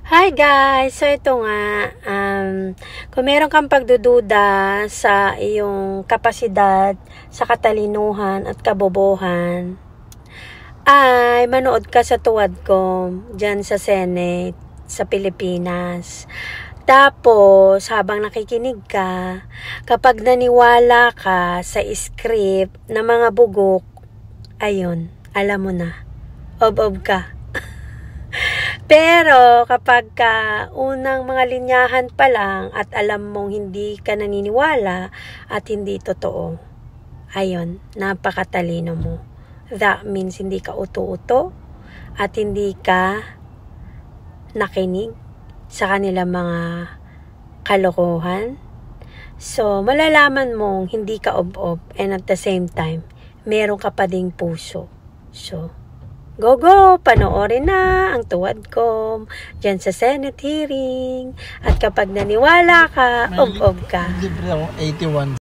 Hi guys! So ito nga, kung meron kang pagdududa sa iyong kapasidad, sa katalinuhan at kabobohan, ay manood ka sa tuwad ko dyan sa Senate, sa Pilipinas. Tapos, habang nakikinig ka, kapag naniwala ka sa script na mga bugok, ayun, alam mo na, ob-ob ka. Pero kapag unang mga linyahan pa lang at alam mong hindi ka naniniwala at hindi totoo, ayun, napakatalino mo. That means hindi ka uto-uto at hindi ka nakinig sa kanilang mga kalokohan. So, malalaman mong hindi ka ob-ob and at the same time, meron ka pa ding puso. So, go! Panoorin na ang tuwad ko dyan sa Senate hearing. At kapag naniwala ka, ob-ob ka. Libre ako, 81.